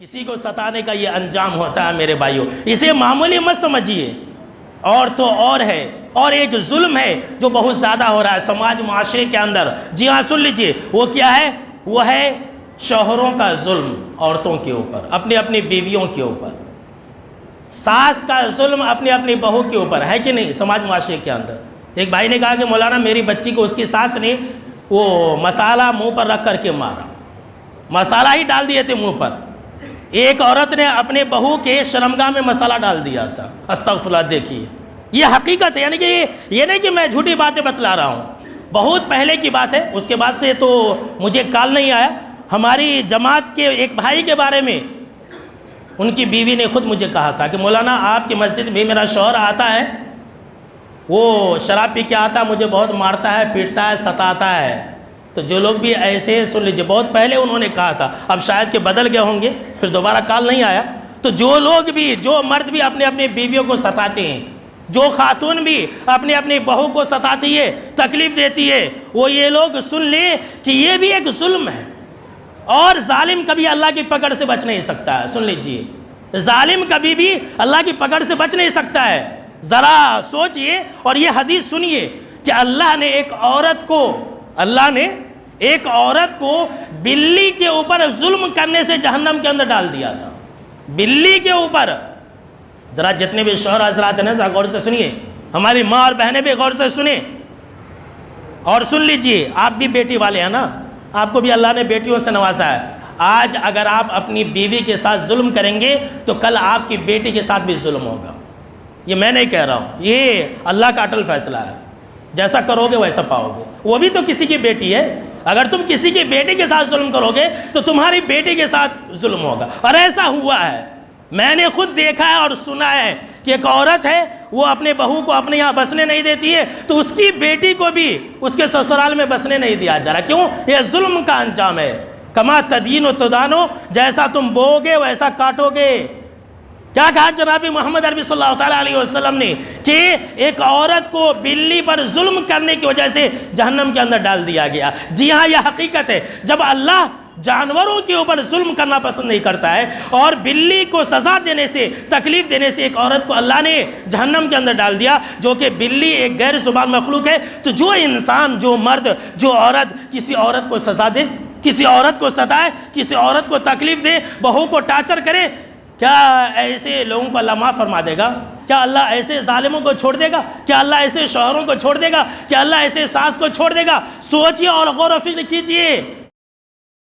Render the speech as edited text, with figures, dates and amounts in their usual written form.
کسی کو ستانے کا یہ انجام ہوتا ہے میرے بھائیوں، اسے معمولی مت سمجھیے، اور تو اور ہے، اور ایک ظلم ہے جو بہت زیادہ ہو رہا ہے سماج معاشرے کے اندر۔ جی ہاں سن لیجئے، وہ کیا ہے؟ وہ ہے شوہروں کا ظلم عورتوں کے اوپر، اپنی اپنی بیویوں کے اوپر، ساس کا ظلم اپنی اپنی بہو کے اوپر، ہے کہ نہیں سماج معاشرے کے اندر۔ ایک بھائی نے کہا کہ مولانا میری بچی کو اس کی ساس نے وہ مسالہ منہ پر رکھ کر کے مارا، مسالہ ہی ڈال دیے تھے منہ پر۔ ایک عورت نے اپنے بہو کے شرمگاہ میں مسالہ ڈال دیا تھا، استغفراللہ۔ دیکھیے یہ حقیقت ہے، یعنی کہ یہ نہیں کہ میں جھوٹی باتیں بتلا رہا ہوں، بہت پہلے کی بات ہے، اس کے بعد سے تو مجھے کال نہیں آیا۔ ہماری جماعت کے ایک بھائی کے بارے میں ان کی بیوی نے خود مجھے کہا تھا کہ مولانا آپ کی مسجد میں میرا شوہر آتا ہے، وہ شراب پی کے آتا ہے، مجھے بہت مارتا ہے، پیٹتا ہے، ستاتا ہے۔ تو جو لوگ بھی ایسے سن لیجئے، بہت پہلے انہوں نے کہا تھا، اب شاید کہ بدل گئے ہوں گے، پھر دوبارہ کال نہیں آیا۔ تو جو لوگ بھی، جو مرد بھی اپنے اپنے بیویوں کو ستاتے ہیں، جو خاتون بھی اپنے اپنی بہو کو ستاتی ہے، تکلیف دیتی ہے، وہ یہ لوگ سن لیں کہ یہ بھی ایک ظلم ہے، اور ظالم کبھی اللہ کی پکڑ سے بچ نہیں سکتا ہے۔ سن لیجئے، ظالم کبھی بھی اللہ کی پکڑ سے بچ نہیں سکتا ہے۔ ذرا سوچئے اور یہ حدیث سنیے کہ اللہ نے ایک عورت کو بلی کے اوپر ظلم کرنے سے جہنم کے اندر ڈال دیا تھا، بلی کے اوپر۔ ذرا جتنے بھی شوہر حضرات ہیں ذرا غور سے سنیے، ہماری ماں اور بہنیں بھی غور سے سنیں، اور سن لیجئے آپ بھی بیٹی والے ہیں نا، آپ کو بھی اللہ نے بیٹیوں سے نوازا ہے۔ آج اگر آپ اپنی بیوی کے ساتھ ظلم کریں گے تو کل آپ کی بیٹی کے ساتھ بھی ظلم ہوگا۔ یہ میں نہیں کہہ رہا ہوں، یہ اللہ کا اٹل فیصلہ ہے، جیسا کرو گے ویسا پاؤ گے۔ وہ بھی تو کسی کی بیٹی ہے، اگر تم کسی کی بیٹی کے ساتھ ظلم کرو گے تو تمہاری بیٹی کے ساتھ ظلم ہوگا، اور ایسا ہوا ہے۔ میں نے خود دیکھا ہے اور سنا ہے کہ ایک عورت ہے، وہ اپنے بہو کو اپنے یہاں بسنے نہیں دیتی ہے، تو اس کی بیٹی کو بھی اس کے سسرال میں بسنے نہیں دیا جا رہا۔ کیوں؟ یہ ظلم کا انجام ہے۔ کما تدین و تدانو، جیسا تم بو گے ویسا کاٹو گے۔ کیا کہا جناب محمد عربی صلی اللہ تعالیٰ علیہ وسلم نے کہ ایک عورت کو بلی پر ظلم کرنے کی وجہ سے جہنم کے اندر ڈال دیا گیا۔ جی ہاں یہ حقیقت ہے، جب اللہ جانوروں کے اوپر ظلم کرنا پسند نہیں کرتا ہے، اور بلی کو سزا دینے سے، تکلیف دینے سے ایک عورت کو اللہ نے جہنم کے اندر ڈال دیا، جو کہ بلی ایک غیر زبان مخلوق ہے۔ تو جو انسان، جو مرد، جو عورت کسی عورت کو سزا دے، کسی عورت کو ستائے، کسی عورت کو تکلیف دے، بہو کو ٹارچر کرے، کیا ایسے لوگوں کو اللہ معاف فرما دے گا؟ کیا اللہ ایسے ظالموں کو چھوڑ دے گا؟ کیا اللہ ایسے شوہروں کو چھوڑ دے گا؟ کیا اللہ ایسے ساس کو چھوڑ دے گا؟ سوچئے اور غور و فکر کیجئے۔